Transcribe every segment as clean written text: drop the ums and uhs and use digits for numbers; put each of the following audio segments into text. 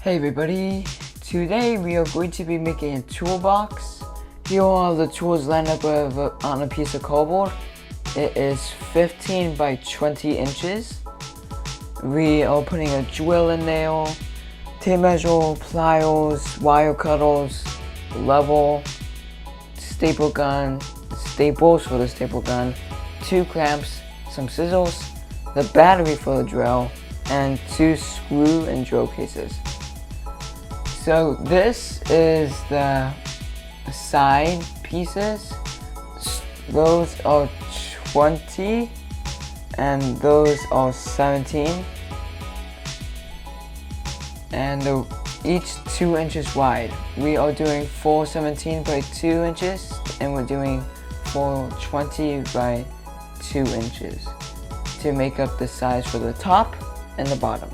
Hey everybody, today we are going to be making a toolbox. Here are the tools lined up on a piece of cardboard. It is 15 by 20 inches. We are putting a drill in there, tape measure, pliers, wire cutters, level, staple gun, staples for the staple gun, 2 clamps, some scissors, the battery for the drill, and 2 screw and drill cases. So this is the side pieces. Those are 20 and those are 17, and they're each 2 inches wide. We are doing 4 17 by 2 inches and we're doing 4 20 by 2 inches to make up the size for the top and the bottom.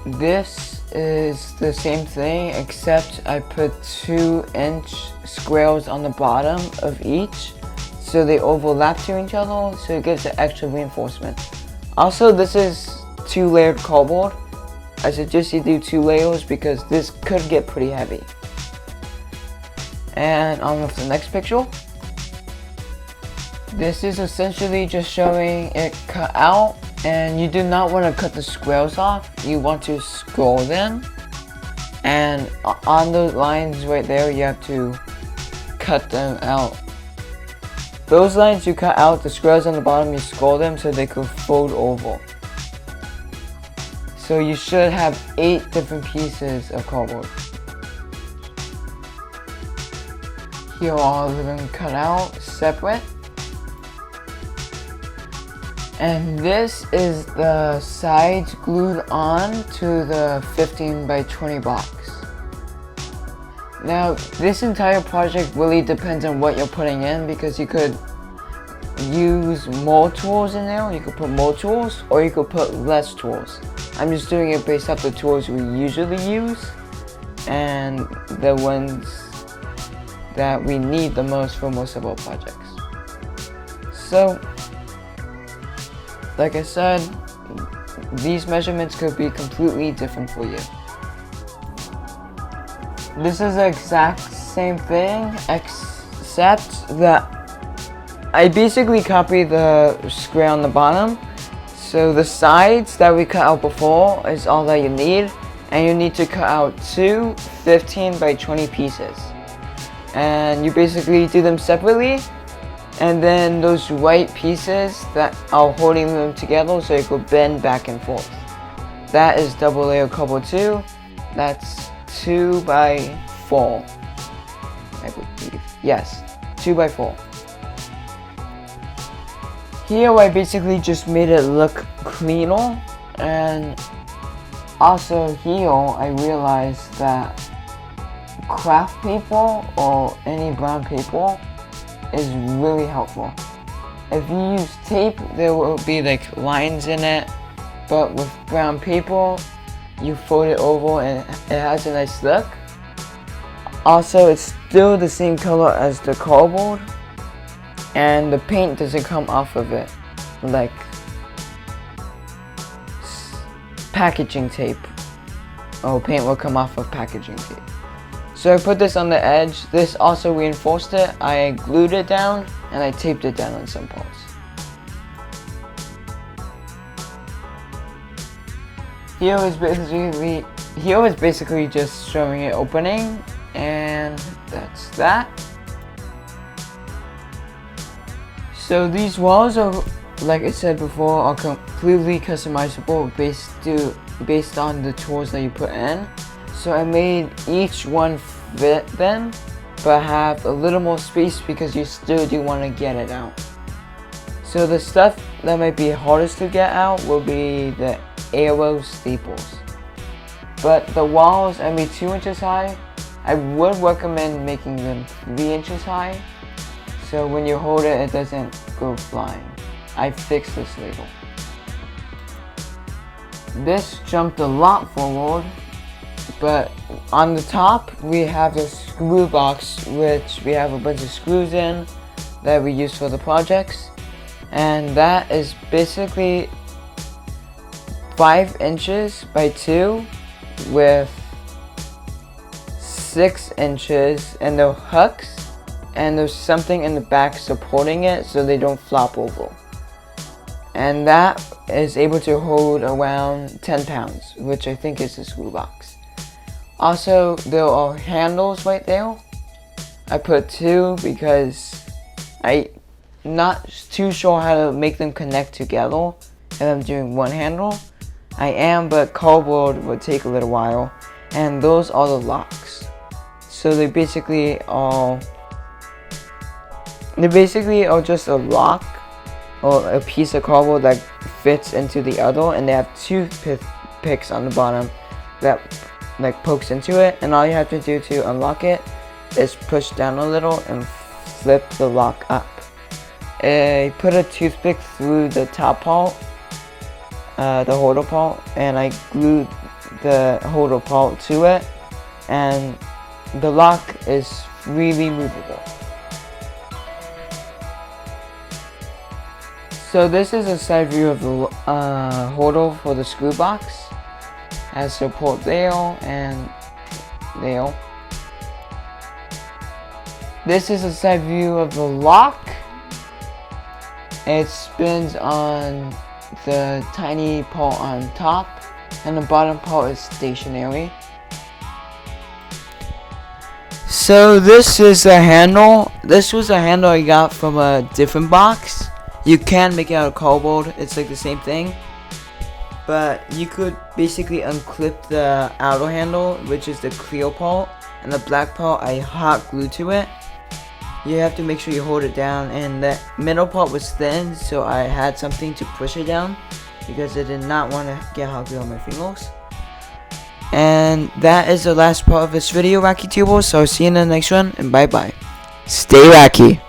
This is the same thing, except I put 2-inch squares on the bottom of each so they overlap to each other, so it gives the extra reinforcement. Also, this is 2-layered cardboard. I suggest you do 2 layers because this could get pretty heavy. And on with the next picture. This is essentially just showing it cut out, and you do not want to cut the squares off. You want to scroll them, and on those lines right there you have to cut them out. Those lines you cut out, the squares on the bottom, you scroll them so they could fold over. So you should have 8 different pieces of cardboard. Here are all of them cut out separate. And this is the sides glued on to the 15 by 20 box. Now, this entire project really depends on what you're putting in, because you could use more tools in there, you could put more tools, or you could put less tools. I'm just doing it based off the tools we usually use and the ones that we need the most for most of our projects. So, like I said, these measurements could be completely different for you. This is the exact same thing, except that I basically copied the square on the bottom. So the sides that we cut out before is all that you need, and you need to cut out 2 15 by 20 pieces. And you basically do them separately. And then those white pieces that are holding them together so you could bend back and forth. That is double layer cardboard 2. That's 2 by 4. I believe. Yes, 2 by 4. Here I basically just made it look cleaner, and also here I realized that craft paper or any brown paper is really helpful. If you use tape, there will be like lines in it, but with brown paper you fold it over and it has a nice look. Also, it's still the same color as the cardboard, and the paint doesn't come off of it like packaging tape. Paint will come off of packaging tape. So I put this on the edge. This also reinforced it. I glued it down and I taped it down on some parts. Here is basically just showing it opening, and that's that. So these walls are, like I said before, are completely customizable based on the tools that you put in. So I made each one fit them, but have a little more space because you still do want to get it out. So the stuff that might be hardest to get out will be the arrow staples. But the walls, I made 2 inches high. I would recommend making them 3 inches high, so when you hold it, it doesn't go flying. I fixed this later. This jumped a lot forward. But on the top we have the screw box, which we have a bunch of screws in that we use for the projects, and that is basically 5 inches by 2 with 6 inches, and they're hooks, and there's something in the back supporting it so they don't flop over. And that is able to hold around 10 pounds, which I think is the screw box. Also, there are handles right there. I put 2 because I'm not too sure how to make them connect together if I'm doing one handle. I am, but cardboard would take a little while. And those are the locks. So they basically are just a lock or a piece of cardboard that fits into the other, and they have 2 picks on the bottom that like pokes into it, and all you have to do to unlock it is push down a little and flip the lock up. I put a toothpick through the top part, the holder part, and I glued the holder part to it, and the lock is really movable. So this is a side view of the holder for the screw box. Has support there and there. This is a side view of the lock. It spins on the tiny part on top, and the bottom part is stationary. So this is a handle. This was a handle I got from a different box. You can make it out of cardboard, it's like the same thing. But you could basically unclip the outer handle, which is the clear part, and the black part I hot glued to it. You have to make sure you hold it down, and the middle part was thin, so I had something to push it down because I did not want to get hot glue on my fingers. And that is the last part of this video, Wacky Tubers. So I'll see you in the next one, and bye bye. Stay wacky.